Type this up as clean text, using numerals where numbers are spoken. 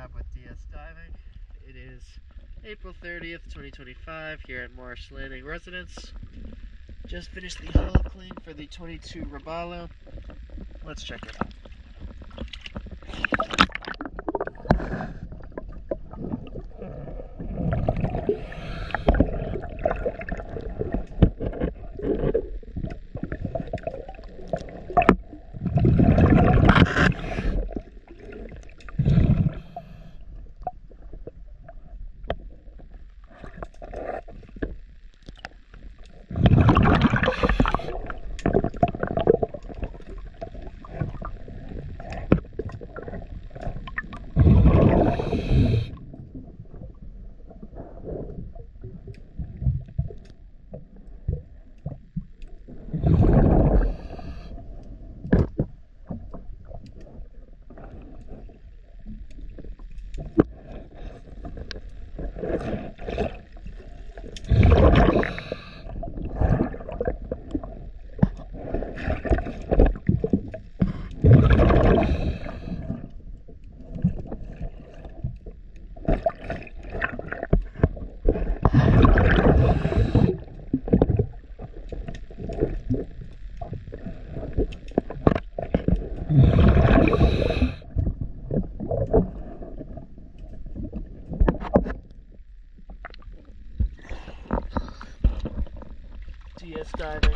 job with DS Diving. It is April 30th, 2025 here at Marsh Landing Residence. Just finished the hull clean for the 22 Roballo. Let's check it out. DS Diving